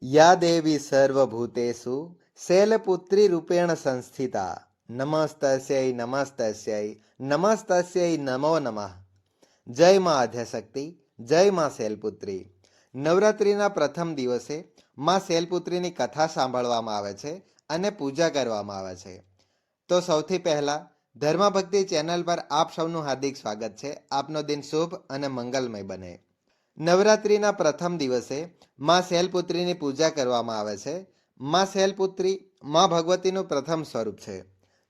या देवी सर्वभूतेषु शैलपुत्री रूपेण संस्थिता नमस्तस्यै नमस्तस्यै नमस्तस्यै नमो नमः। જય માં આદ્યશક્તિ, જય માં શૈલપુત્રી। નવરાત્રિના પ્રથમ દિવસે માં શૈલપુત્રીની કથા સાંભળવામાં આવે છે અને પૂજા કરવામાં આવે છે। તો સૌથી પહેલા ધર્મભક્તિ ચેનલ પર આપ સૌનું હાર્દિક સ્વાગત છે। આપનો દિન શુભ અને મંગલમય બને। નવરાત્રિના પ્રથમ દિવસે માં શૈલપુત્રીની પૂજા કરવામાં આવે છે। માં શૈલપુત્રી માં ભગવતીનું પ્રથમ સ્વરૂપ છે।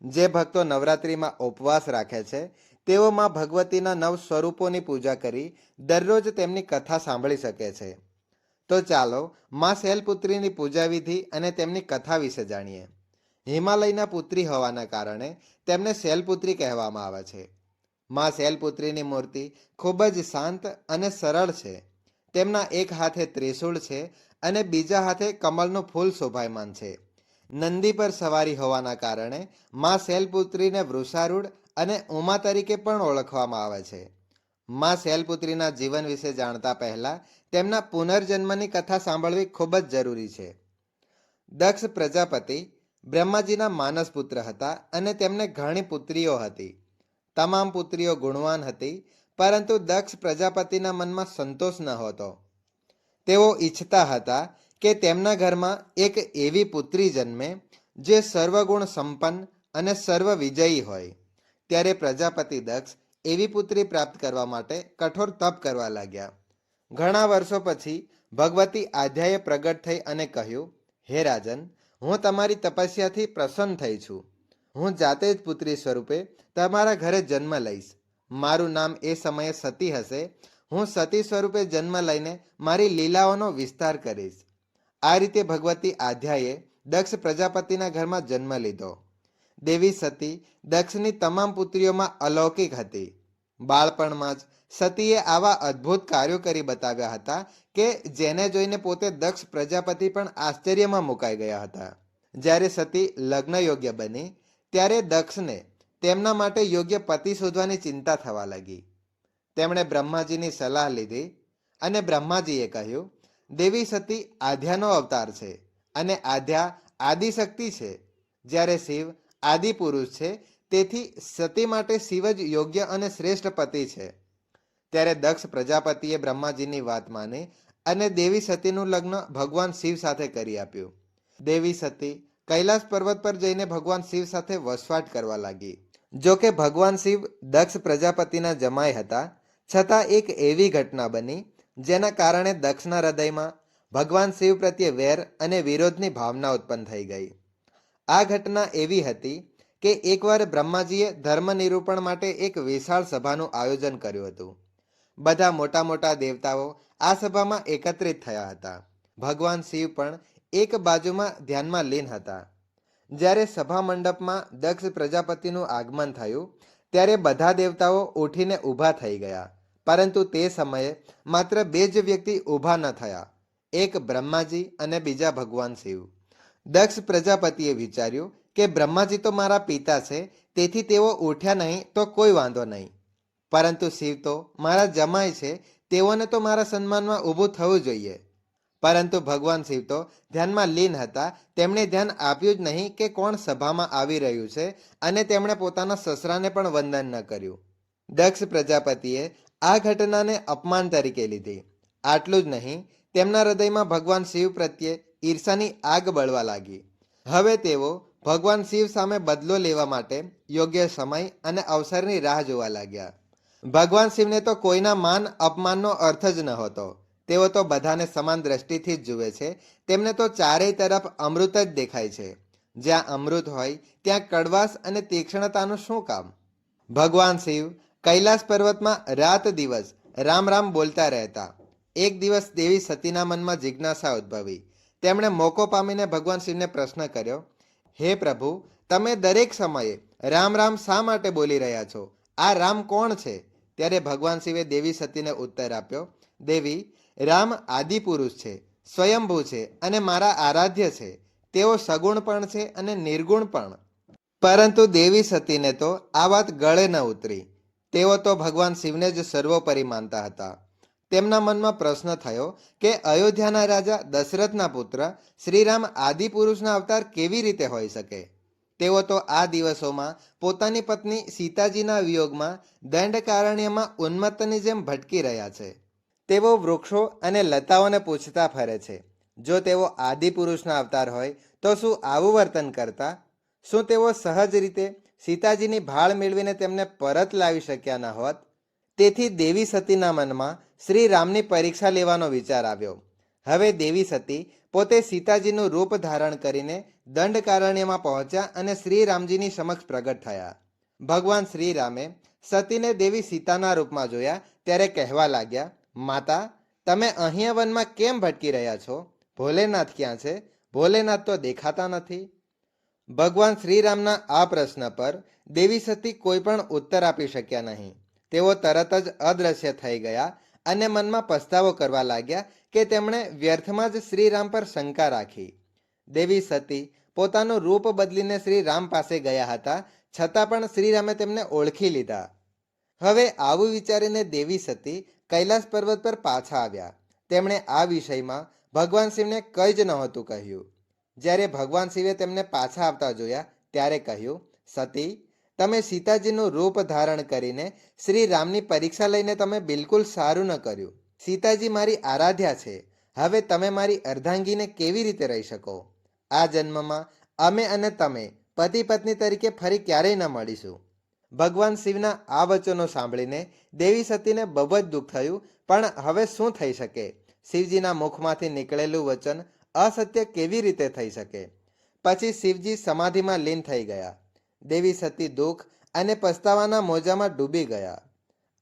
જે ભક્તો નવરાત્રિમાં ઉપવાસ રાખે છે તેઓ માં ભગવતીના નવ સ્વરૂપોની પૂજા કરી દરરોજ તેમની કથા સાંભળી શકે છે। તો ચાલો માં શૈલપુત્રીની પૂજા વિધિ અને તેમની કથા વિશે જાણીએ। હિમાલયના પુત્રી હોવાના કારણે તેમને શૈલપુત્રી કહેવામાં આવે છે। માં શૈલપુત્રીની મૂર્તિ ખૂબ જ શાંત અને સરળ છે। તેમના એક હાથે ત્રિશૂળ છે અને બીજા હાથે કમળનું ફૂલ શોભાયમાન છે। નંદી પર સવારી હોવાના કારણે માં શૈલપુત્રીને વૃષારૂઢ અને ઉમા તરીકે પણ ઓળખવામાં આવે છે। માં શૈલપુત્રીના જીવન વિશે જાણતા પહેલા તેમના પુનર્જન્મની કથા સાંભળવી ખૂબ જ જરૂરી છે। દક્ષ પ્રજાપતિ બ્રહ્માજીના માનસ પુત્ર હતા અને તેમને ઘણી પુત્રીઓ હતી। તમામ પુત્રીઓ ગુણવાન હતી, પરંતુ દક્ષ પ્રજાપતિના મનમાં સંતોષ ન હતો। તેઓ ઈચ્છતા હતા કે તેમના ઘરમાં એક એવી પુત્રી જન્મે જે સર્વગુણ સંપન્ન અને સર્વ વિજયી હોય। ત્યારે પ્રજાપતિ દક્ષ એવી પુત્રી પ્રાપ્ત કરવા માટે કઠોર તપ કરવા લાગ્યા। ઘણા વર્ષો પછી ભગવતી આદ્યાએ પ્રગટ થઈ અને કહ્યું, હે રાજન, હું તમારી તપસ્યાથી પ્રસન્ન થઈ છું। હું જાતે જ પુત્રી સ્વરૂપે તમારા ઘરે જન્મ લઈશ। મારું નામ એ સમયે સતી હશે। હું સતી સ્વરૂપે જન્મ લઈને મારી લીલાઓનો વિસ્તાર કરીશ। આ રીતે ભગવતી આદ્યાએ દક્ષ પ્રજાપતિના ઘરમાં જન્મ લીધો। દેવી સતી દક્ષની તમામ પુત્રીઓમાં અલૌકિક હતી। બાળપણમાં જ સતીએ આવા અદ્ભુત કાર્યો કરી બતાવ્યા હતા કે જેને જોઈને પોતે દક્ષ પ્રજાપતિ પણ આશ્ચર્યમાં મુકાઈ ગયા હતા। જ્યારે સતી લગ્ન યોગ્ય બની ત્યારે દક્ષને તેમના માટે યોગ્ય પતિ શોધવાની ચિંતા થવા લાગી। તેમણે બ્રહ્માજીની સલાહ લીધી અને બ્રહ્માજીએ કહ્યું, દેવી સતી આદ્યાનો અવતાર છે અને આદ્યા આદિશક્તિ છે, જ્યારે શિવ આદિ પુરુષ છે, તેથી સતી માટે શિવ જ યોગ્ય અને શ્રેષ્ઠ પતિ છે। ત્યારે દક્ષ પ્રજાપતિએ બ્રહ્માજીની વાત માની અને દેવી સતીનું લગ્ન ભગવાન શિવ સાથે કરી આપ્યું। દેવી સતી કૈલાસ પર્વત પર જઈને ભગવાન શિવ સાથે વસવાટ કરવા લાગી। જો કે ભગવાન શિવ દક્ષ પ્રજાપતિના જમાઈ હતા, છતાં એક એવી ઘટના બની જેના કારણે દક્ષના હૃદયમાં ભગવાન શિવ પ્રત્યે વેર અને વિરોધની ભાવના ઉત્પન્ન થઈ ગઈ। આ ઘટના એવી હતી કે એકવાર બ્રહ્માજીએ ધર્મ નિરૂપણ માટે એક વિશાળ સભાનું આયોજન કર્યું હતું। બધા મોટા મોટા દેવતાઓ આ સભામાં એકત્રિત થયા હતા। ભગવાન શિવ પણ એક બાજુમાં ધ્યાનમાં લીન હતા। જ્યારે સભા મંડપમાં દક્ષ પ્રજાપતિનું આગમન થયું ત્યારે બધા દેવતાઓ ઉઠીને ઊભા થઈ ગયા, પરંતુ તે સમયે માત્ર બે જ વ્યક્તિ ઊભા ન થયા, એક બ્રહ્માજી અને બીજા ભગવાન શિવ। દક્ષ પ્રજાપતિએ વિચાર્યું કે બ્રહ્માજી તો મારા પિતા છે, તેથી તેઓ ઉઠ્યા નહીં તો કોઈ વાંધો નહીં, પરંતુ શિવ તો મારા જમાઈ છે, તેઓને તો મારા સન્માનમાં ઊભું થવું જોઈએ। પરંતુ ભગવાન શિવ તો ધ્યાનમાં લીન હતા। તેમણે ધ્યાન આપ્યું જ નહીં કે કોણ સભામાં આવી રહ્યું છે અને તેમણે પોતાના સસરાને પણ વંદન ન કર્યું। દક્ષ પ્રજાપતિએ આ ઘટનાને અપમાન તરીકે લીધી। આટલું જ નહીં, તેમના હૃદયમાં ભગવાન શિવ પ્રત્યે ઈર્ષાની આગ બળવા લાગી। હવે તેઓ ભગવાન શિવ સામે બદલો લેવા માટે યોગ્ય સમય અને અવસરની રાહ જોવા લાગ્યા। ભગવાન શિવને તો કોઈના માન અપમાનનો અર્થ જ નહોતો। તેઓ તો બધાને સમાન દ્રષ્ટિથી જ જુએ છે। તેમને તો ચારેય તરફ અમૃત જ દેખાય છે। જ્યાં અમૃત હોય ત્યાં કડવાશ અને તીક્ષ્ણતાનું શું કામ? ભગવાન શિવ કૈલાસ પર્વતમાં રાત દિવસ રામ રામ બોલતા રહેતા। એક દિવસ દેવી સતીના મનમાં જિજ્ઞાસા ઉદ્ભવી। તેમણે મોકો પામીને ભગવાન શિવને પ્રશ્ન કર્યો, હે પ્રભુ, તમે દરેક સમયે રામ રામ શા માટે બોલી રહ્યા છો? આ રામ કોણ છે? ત્યારે ભગવાન શિવે દેવી સતીને ઉત્તર આપ્યો, દેવી, રામ આદિ પુરુષ છે, સ્વયંભૂ છે અને મારા આરાધ્ય છે। તેઓ સગુણ પણ છે અને નિર્ગુણ પણ। પરંતુ દેવી સતીને તો આ વાત ગળે ન ઉતરી। તેઓ તો ભગવાન શિવને જ સર્વોપરી માનતા હતા। તેમના મનમાં પ્રશ્ન થયો કે અયોધ્યાના રાજા દશરથના પુત્ર શ્રીરામ આદિપુરુષના અવતાર કેવી રીતે હોઈ શકે? તેઓ તો આ દિવસોમાં પોતાની પત્ની સીતાજીના વિયોગમાં દંડકારણ્યમાં ઉન્મત્તની જેમ ભટકી રહ્યા છે. તેઓ વૃક્ષો અને લતાઓને પૂછતા ફરે છે. જો તેઓ આદિપુરુષના અવતાર હોય તો શું આવું વર્તન કરતા? શું તેઓ સહજ રીતે સીતાજીની ભાળ મેળવીને તેમને પરત લાવી શક્યા ન હોત? તેથી દેવી સતીના મનમાં શ્રી રામની પરીક્ષા લેવાનો વિચાર આવ્યો. હવે દેવી સતી પોતે સીતાજીનું રૂપ ધારણ કરીને દંડકારણ્યમાં પહોંચ્યા અને શ્રી રામજીની સમક્ષ પ્રગટ થયા. ભગવાન શ્રી રામે સતીને દેવી સીતાના રૂપમાં જોયા ત્યારે કહેવા લાગ્યા, માતા, તમે અહીંયા વનમાં કેમ ભટકી રહ્યા છો? ભોલેનાથ ક્યાં છે? ભોલેનાથ તો દેખાતા નથી. ભગવાન શ્રીરામના આ પ્રશ્ન પર દેવી સતી કોઈ પણ ઉત્તર આપી શક્યા નહીં. તેઓ તરત જ અદ્રશ્ય થઈ ગયા અને મનમાં પસ્તાવો કરવા લાગ્યા કે તેમણે વ્યર્થમાં જ શ્રીરામ પર શંકા રાખી. દેવી સતી પોતાનું રૂપ બદલીને શ્રી રામ પાસે ગયા હતા, છતાં પણ શ્રીરામે તેમને ઓળખી લીધા. હવે આવું વિચારીને દેવી સતી કૈલાસ પર્વત પર પાછા આવ્યા. તેમણે આ વિષયમાં ભગવાન શિવને કંઈ જ નહોતું કહ્યું. જ્યારે ભગવાન શિવે તેમને પાછા આવતા જોયા ત્યારે કહ્યું, સતી, તમે સીતાજીનું રૂપ ધારણ કરીને શ્રી રામની પરીક્ષા લઈને તમે બિલકુલ સારું ન કર્યું. સીતાજી મારી આરાધ્યા છે. હવે તમે મારી અર્ધાંગીને કેવી રીતે રહી શકો? આ જન્મમાં અમે અને તમે પતિ પત્ની તરીકે ફરી ક્યારેય ન મળીશું. ભગવાન શિવના આ વચનો સાંભળીને દેવી સતીને બહુ જ દુઃખ થયું. પણ હવે શું થઈ શકે? શિવજીના મુખમાંથી નીકળેલું વચન અસત્ય કેવી રીતે થઈ શકે? પછી શિવજી સમાધિમાં લીન થઈ ગયા. દેવી સતી દુઃખ અને પસ્તાવાના મોજામાં ડૂબી ગયા.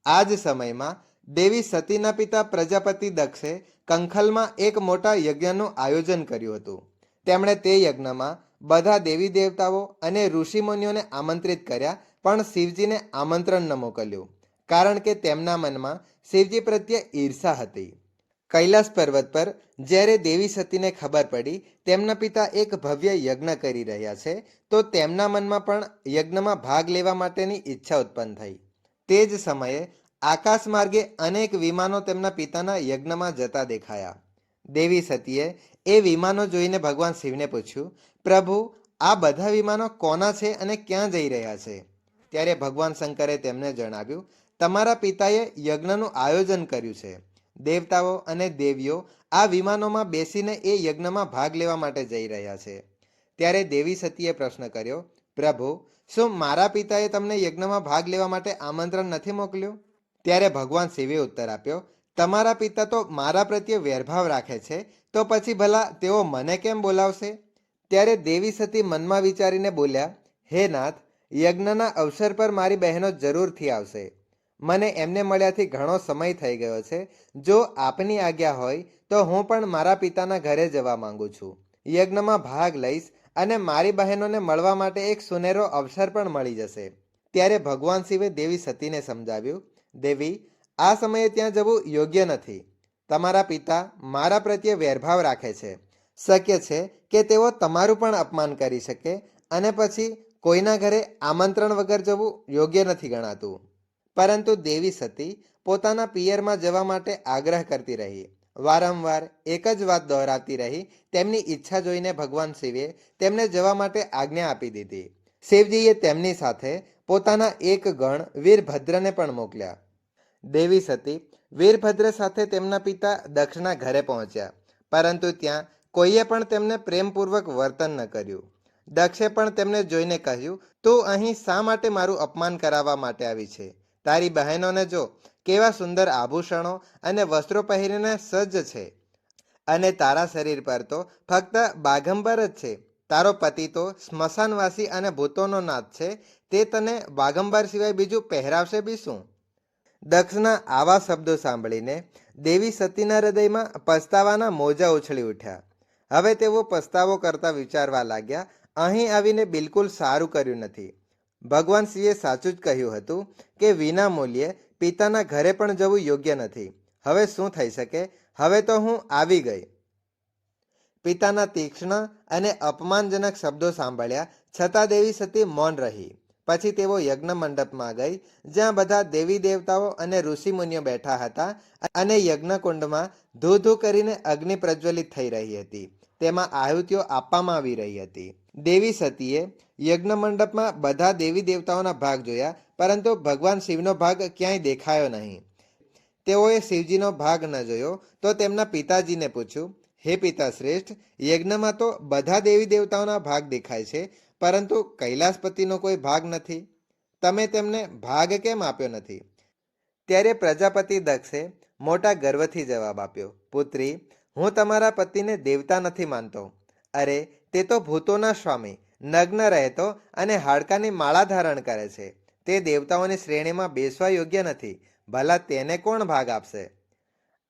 આ જ સમયમાં દેવી સતીના પિતા પ્રજાપતિ દક્ષે કંખલમાં એક મોટા યજ્ઞનું આયોજન કર્યું હતું. તેમણે તે યજ્ઞમાં બધા દેવી દેવતાઓ અને ઋષિમુનિઓને આમંત્રિત કર્યા, પણ શિવજીને આમંત્રણ ન મોકલ્યું, કારણ કે તેમના મનમાં શિવજી પ્રત્યે ઈર્ષા હતી. કૈલાસ પર્વત પર જ્યારે દેવી સતીને ખબર પડી તેમના પિતા એક ભવ્ય યજ્ઞ કરી રહ્યા છે, તો તેમના મનમાં પણ યજ્ઞમાં ભાગ લેવા માટેની ઈચ્છા ઉત્પન્ન થઈ. તે જ સમયે આકાશ માર્ગે અનેક વિમાનો તેમના પિતાના યજ્ઞમાં જતા દેખાયા. દેવી સતીએ એ વિમાનો જોઈને ભગવાન શિવને પૂછ્યું, પ્રભુ, આ બધા વિમાનો કોના છે અને ક્યાં જઈ રહ્યા છે? ત્યારે ભગવાન શંકરે તેમને જણાવ્યું, તમારા પિતાએ યજ્ઞનું આયોજન કર્યું છે. દેવતાઓ અને દેવીઓ આ વિમાનોમાં બેસીને એ યજ્ઞમાં ભાગ લેવા માટે જઈ રહ્યા છે. ત્યારે દેવી સતીએ પ્રશ્ન કર્યો, પ્રભુ, શું મારા પિતાએ તમને યજ્ઞમાં ભાગ લેવા માટે આમંત્રણ નથી મોકલ્યું? ત્યારે ભગવાન શિવે ઉત્તર આપ્યો, તમારા પિતા તો મારા પ્રત્યે વેરભાવ રાખે છે, તો પછી ભલા તેઓ મને કેમ બોલાવશે? ત્યારે દેવી સતી મનમાં વિચારીને બોલ્યા, હે નાથ, યજ્ઞના અવસર પર મારી બહેનો જરૂરથી આવશે. મને એમને મળ્યાથી ઘણો સમય થઈ ગયો છે. જો આપની આજ્ઞા હોય તો હું પણ મારા પિતાના ઘરે જવા માંગુ છું. યજ્ઞમાં ભાગ લઈશ અને મારી બહેનોને મળવા માટે એક સુનેરો અવસર પણ મળી જશે. ત્યારે ભગવાન શિવે દેવી સતીને સમજાવ્યું, દેવી, આ સમયે ત્યાં જવું યોગ્ય નથી. તમારા પિતા મારા પ્રત્યે વેરભાવ રાખે છે. શક્ય છે કે તેઓ તમારું પણ અપમાન કરી શકે, અને પછી કોઈના ઘરે આમંત્રણ વગર જવું યોગ્ય નથી ગણાતું. પરંતુ દેવી સતી પોતાના પિયરમાં જવા માટે આગ્રહ કરતી રહી. વારંવાર એક જ વાત દોહરાવતી રહી. તેમની ઈચ્છા જોઈને ભગવાન શિવે તેમને જવા માટે આજ્ઞા આપી દીધી. શિવજીએ તેમની સાથે પોતાના એક ગણ વીરભદ્રને પણ મોકલ્યા. દેવી સતી વીરભદ્ર સાથે તેમના પિતા દક્ષના ઘરે પહોંચ્યા, પરંતુ ત્યાં કોઈએ પણ તેમને પ્રેમપૂર્વક વર્તન ન કર્યું. દક્ષે પણ તેમને જોઈને કહ્યું, તું અહીં શા માટે મારું અપમાન કરાવવા માટે આવી છે? તારી બહેનોને જો, કેવા સુંદર આભૂષણો અને વસ્ત્રો પહેરીને સજ્જ છે, અને તારા શરીર પર તો ફક્ત બાઘંબર જ છે. તારો પતિ તો સ્મશાનવાસી અને ભૂતોનો નાથ છે. તે તને બાઘંબર સિવાય બીજું પહેરાવશે બી શું? દક્ષના આવા શબ્દો સાંભળીને દેવી સતીના હૃદયમાં પસ્તાવાના મોજા ઉછળી ઉઠ્યા. હવે તેઓ પસ્તાવો કરતા વિચારવા લાગ્યા, અહીં આવીને બિલકુલ સારું કર્યું નથી. ભગવાન શિવે સાચું જ કહ્યું હતું કે વિના મૂલ્યે પિતાના ઘરે પણ જવું યોગ્ય નથી. હવે શું થઈ શકે? હવે તો હું આવી ગઈ. પિતાના તીક્ષ્ણ અને અપમાનજનક શબ્દો સાંભળ્યા છતાં દેવી સતી મૌન રહી. પછી તેઓ યજ્ઞ મંડપમાં ગઈ, જ્યાં બધા દેવી દેવતાઓ અને ઋષિ મુનિઓ બેઠા હતા અને યજ્ઞકુંડમાં ધૂ ધૂ કરીને અગ્નિ પ્રજ્વલિત થઈ રહી હતી. તેમાં આહુતિઓ આપવામાં આવી રહી હતી. દેવી સતીએ યજ્ઞ મંડપમાં બધા દેવી દેવતાઓના ભાગ જોયા, પરંતુ ભગવાન શિવનો ભાગ ક્યાંય દેખાયો નહીં. તેઓએ શિવજીનો ભાગ ન જોયો તો તેમના પિતાજીને પૂછ્યું, હે પિતા શ્રેષ્ઠ, યજ્ઞમાં તો બધા દેવી દેવતાઓના ભાગ દેખાય છે, પરંતુ કૈલાસપતિનો કોઈ ભાગ નથી. તમે તેમને ભાગ કેમ આપ્યો નથી? ત્યારે પ્રજાપતિ દક્ષે મોટા ગર્વથી જવાબ આપ્યો, પુત્રી, હું તમારા પતિને દેવતા નથી માનતો. અરે, તે તો ભૂતોના સ્વામી, નગ્ન રહેતો અને હાડકાની માળા ધારણ કરે છે. તે દેવતાઓની શ્રેણીમાં બેસવા યોગ્ય નથી. ભલા તેને કોણ ભાગ આપશે?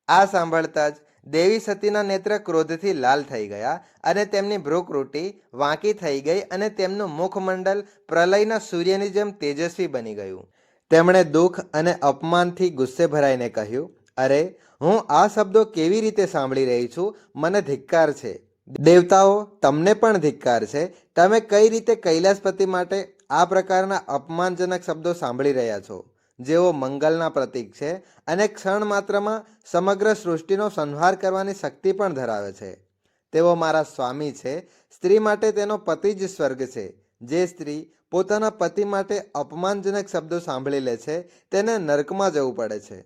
આ સાંભળતા જ દેવી સતીના નેત્ર ક્રોધથી લાલ થઈ ગયા અને તેમની ભ્રુકુટી વાંકી થઈ ગઈ અને તેમનું મુખમંડલ પ્રલયના સૂર્યની જેમ તેજસ્વી બની ગયું. તેમણે દુઃખ અને અપમાનથી ગુસ્સે ભરાઈને કહ્યું, અરે, હું આ શબ્દો કેવી રીતે સાંભળી રહી છું? મને ધિક્કાર છે. દેવતાઓ, તમને પણ ધિક્કાર છે. તમે કઈ રીતે કૈલાસપતિ માટે આ પ્રકારના અપમાનજનક શબ્દો સાંભળી રહ્યા છો, જેઓ મંગલના પ્રતીક છે અને ક્ષણ માત્રમાં સમગ્ર સૃષ્ટિનો સંહાર કરવાની શક્તિ પણ ધરાવે છે. તેઓ મારા સ્વામી છે. સ્ત્રી માટે તેનો પતિ જ સ્વર્ગ છે. જે સ્ત્રી પોતાના પતિ માટે અપમાનજનક શબ્દો સાંભળી લે છે, તેને નરકમાં જવું પડે છે.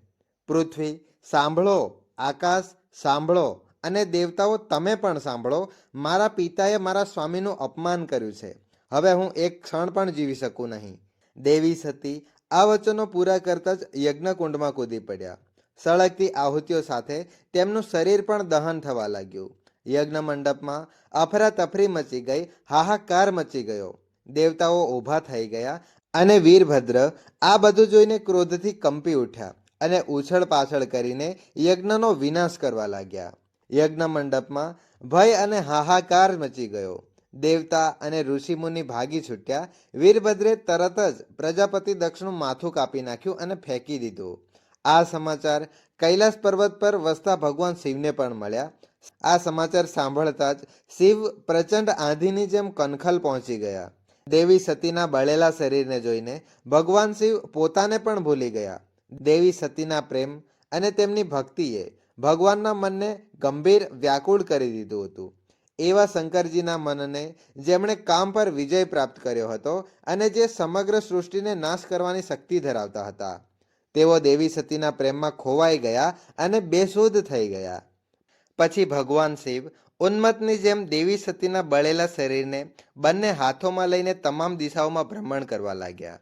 પૃથ્વી સાંભળો, આકાશ સાંભળો અને દેવતાઓ તમે પણ સાંભળો. મારા પિતાએ મારા સ્વામીનું અપમાન કર્યું છે. હવે હું એક ક્ષણ પણ જીવી શકું નહીં. દેવી સતી આ વચનો પૂરા કરતા જ યજ્ઞકુંડમાં કૂદી પડ્યા. સળગતી આહુતિઓ સાથે તેમનું શરીર પણ દહન થવા લાગ્યું. યજ્ઞ મંડપમાં અફરાતફરી મચી ગઈ, હાહાકાર મચી ગયો. દેવતાઓ ઊભા થઈ ગયા અને વીરભદ્ર આ બધું જોઈને ક્રોધથી કંપી ઉઠ્યા અને ઉછળ પાછળ કરીને યજ્ઞનો વિનાશ કરવા લાગ્યા. યજ્ઞ મંડપમાં ભય અને હાહાકાર મચી ગયો. દેવતા અને ઋષિમુનિ ભાગી છૂટ્યા. વીરભદ્રે તરત જ પ્રજાપતિ દક્ષનું માથું કાપી નાખ્યું અને ફેંકી દીધું. આ સમાચાર કૈલાસ પર્વત પર વસતા ભગવાન શિવને પણ મળ્યા. આ સમાચાર સાંભળતા જ શિવ પ્રચંડ આંધીની જેમ કનખલ પહોંચી ગયા. દેવી સતીના બળેલા શરીરને જોઈને ભગવાન શિવ પોતાને પણ ભૂલી ગયા. દેવી સતીના પ્રેમ અને તેમની ભક્તિએ ભગવાનના મનને ગંભીર વ્યાકુળ કરી દીધું હતું. એવા શંકરજીના મનને જેમણે કામ પર વિજય પ્રાપ્ત કર્યો હતો અને જે સમગ્ર સૃષ્ટિને નાશ કરવાની શક્તિ ધરાવતા હતા, તેઓ દેવી સતીના પ્રેમમાં ખોવાઈ ગયા અને બેસુધ થઈ ગયા. પછી ભગવાન શિવ ઉન્મત્તની જેમ દેવી સતીના બળેલા શરીરને બંને હાથોમાં લઈને તમામ દિશાઓમાં ભ્રમણ કરવા લાગ્યા.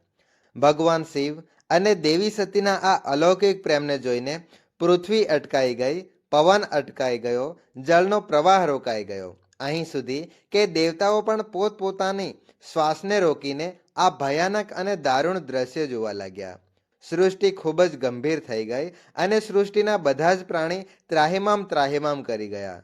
ભગવાન શિવ અને દેવી સતીના આ અલૌકિક પ્રેમને જોઈને પૃથ્વી અટકાઈ ગઈ, પવન અટકાઈ ગયો, જળનો પ્રવાહ રોકાઈ ગયો. અહીં સુધી કે દેવતાઓ પણ પોતપોતાની શ્વાસને રોકીને આ ભયાનક અને દારૂણ દ્રશ્ય જોવા લાગ્યા. સૃષ્ટિ ખૂબ જ ગંભીર થઈ ગઈ અને સૃષ્ટિના બધા જ પ્રાણી ત્રાહિમામ કરી ગયા.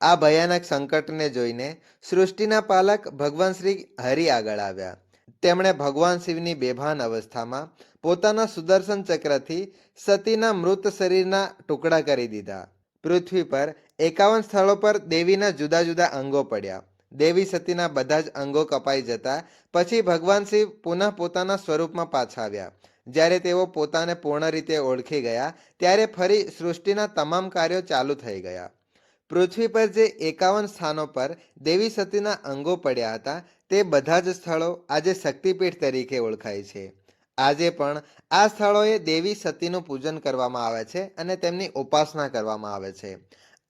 આ ભયાનક સંકટને જોઈને સૃષ્ટિના પાલક ભગવાન શ્રી હરિ આગળ આવ્યા. તેમણે ભગવાન શિવની બેભાન અવસ્થામાં પોતાના સુદર્શન ચક્રથી સતીના મૃત શરીરના ટુકડા કરી દીધા. પૃથ્વી પર 51 સ્થળો પર દેવીના જુદા જુદા અંગો પડ્યા. દેવી સતીના બધા જ અંગો કપાઈ જતા પછી ભગવાન શિવ પુનઃ પોતાના સ્વરૂપમાં પાછા આવ્યા. જ્યારે તેઓ પોતાને પૂર્ણ રીતે ઓળખી ગયા ત્યારે ફરી સૃષ્ટિના તમામ કાર્યો ચાલુ થઈ ગયા. પૃથ્વી પર જે 51 સ્થાનો પર દેવી સતીના અંગો પડ્યા હતા, તે બધા જ સ્થળો આજે શક્તિપીઠ તરીકે ઓળખાય છે. આજે પણ આ સ્થળોએ દેવી સતીનું પૂજન કરવામાં આવે છે અને તેમની ઉપાસના કરવામાં આવે છે.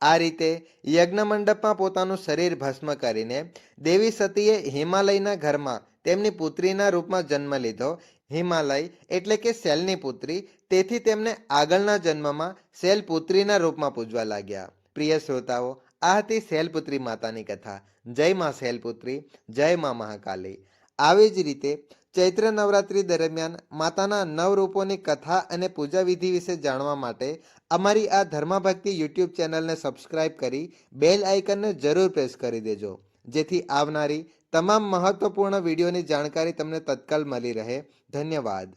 આ રીતે યજ્ઞ મંડપમાં પોતાનું શરીર ભસ્મ કરીને દેવી સતીએ હિમાલયના ઘરમાં તેમની પુત્રીના રૂપમાં જન્મ લીધો. હિમાલય એટલે કે શૈલની પુત્રી, તેથી તેમને આગળના જન્મમાં શૈલપુત્રીના રૂપમાં પૂજવા લાગ્યા. પ્રિય શ્રોતાઓ, આ હતી શૈલપુત્રી માતાની કથા. જય માં શૈલપુત્રી, જય માં મહાકાલી. આવી જ રીતે ચૈત્ર નવરાત્રિ દરમિયાન માતાના નવ રૂપોની કથા અને પૂજા વિધિ વિશે જાણવા માટે અમારી આ ધર્મભક્તિ યુટ્યુબ ચેનલને સબસ્ક્રાઇબ કરી બેલ આઇકનને જરૂર પ્રેસ કરી દેજો, જેથી આવનારી તમામ મહત્વપૂર્ણ વિડીયોની જાણકારી તમને તત્કાલ મળી રહે. ધન્યવાદ.